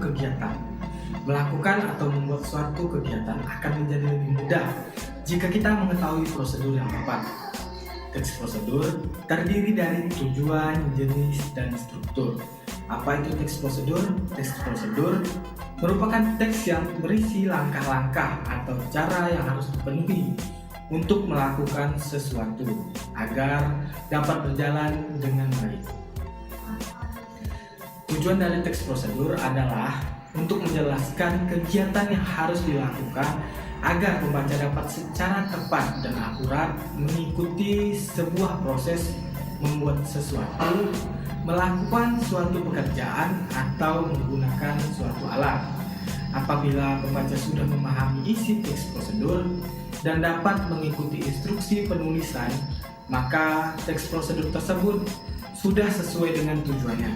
kegiatan. Melakukan atau membuat suatu kegiatan akan menjadi lebih mudah jika kita mengetahui prosedur yang tepat. Teks prosedur terdiri dari tujuan, jenis, dan struktur. Apa itu teks prosedur? Teks prosedur merupakan teks yang berisi langkah-langkah atau cara yang harus dipenuhi untuk melakukan sesuatu agar dapat berjalan dengan baik. Tujuan dari teks prosedur adalah untuk menjelaskan kegiatan yang harus dilakukan agar pembaca dapat secara tepat dan akurat mengikuti sebuah proses membuat sesuatu, melakukan suatu pekerjaan, atau menggunakan suatu alat. Apabila pembaca sudah memahami isi teks prosedur dan dapat mengikuti instruksi penulisan, maka teks prosedur tersebut sudah sesuai dengan tujuannya.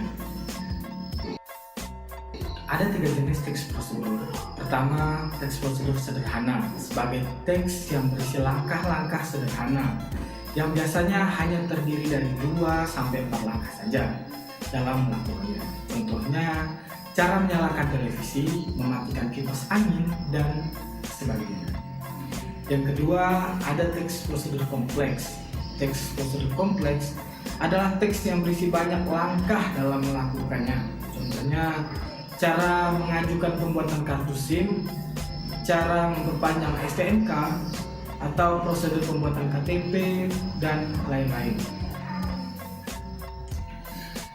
Ada 3 jenis teks prosedur. Pertama, teks prosedur sederhana sebagai teks yang berisi langkah-langkah sederhana yang biasanya hanya terdiri dari 2-4 langkah saja dalam melakukannya. Contohnya, cara menyalakan televisi, mematikan kipas angin, dan sebagainya. Yang kedua, ada teks prosedur kompleks. Teks prosedur kompleks adalah teks yang berisi banyak langkah dalam melakukannya. Contohnya, cara mengajukan pembuatan kartu SIM, cara memperpanjang STNK, atau prosedur pembuatan KTP, dan lain-lain.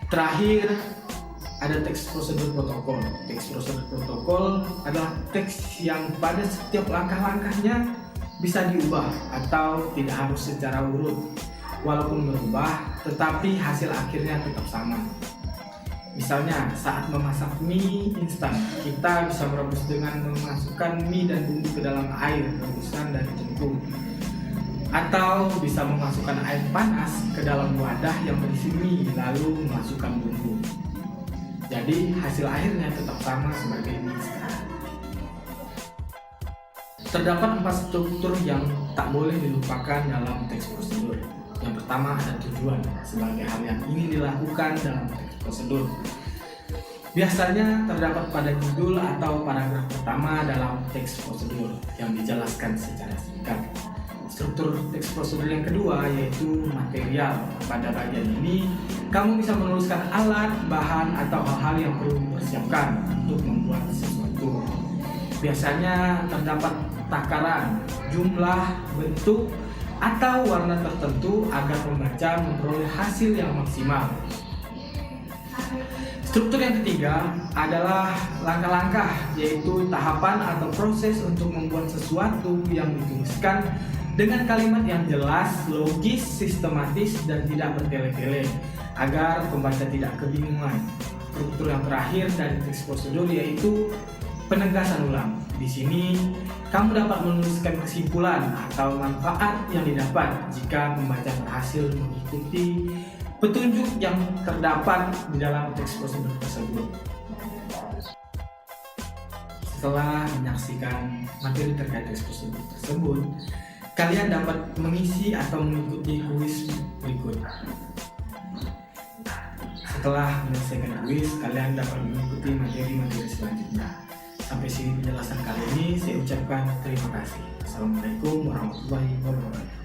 Terakhir, ada teks prosedur protokol. Teks prosedur protokol adalah teks yang pada setiap langkah-langkahnya bisa diubah atau tidak harus secara urut. Walaupun berubah, tetapi hasil akhirnya tetap sama. Misalnya, saat memasak mie instan, kita bisa merebus dengan memasukkan mie dan bumbu ke dalam air rebusan dari tungku. Atau bisa memasukkan air panas ke dalam wadah yang berisi mie, lalu memasukkan bumbu. Jadi, hasil akhirnya tetap sama sebagai mie instan. Terdapat 4 struktur yang tak boleh dilupakan dalam teks prosedur. Yang pertama, ada tujuan sebagai hal yang ingin dilakukan dalam teks prosedur. Biasanya terdapat pada judul atau paragraf pertama dalam teks prosedur yang dijelaskan secara singkat. Struktur teks prosedur yang kedua yaitu material. Pada bagian ini, kamu bisa menuliskan alat, bahan, atau hal-hal yang perlu dipersiapkan untuk membuat sesuatu. Biasanya terdapat takaran, jumlah, bentuk, atau warna tertentu agar pembaca memperoleh hasil yang maksimal. Struktur yang ketiga adalah langkah-langkah, yaitu tahapan atau proses untuk membuat sesuatu yang dituliskan dengan kalimat yang jelas, logis, sistematis, dan tidak bertele-tele agar pembaca tidak kebingungan. Struktur yang terakhir dari teks prosedur yaitu penegasan ulang. Di sini kamu dapat menuliskan kesimpulan atau manfaat yang didapat jika pembaca berhasil mengikuti petunjuk yang terdapat di dalam teks prosedur tersebut. Setelah menyaksikan materi terkait teks prosedur tersebut, kalian dapat mengisi atau mengikuti kuis berikut. Setelah menyelesaikan kuis, kalian dapat mengikuti materi-materi selanjutnya. Sampai sini penjelasan kali ini, saya ucapkan terima kasih. Assalamualaikum warahmatullahi wabarakatuh.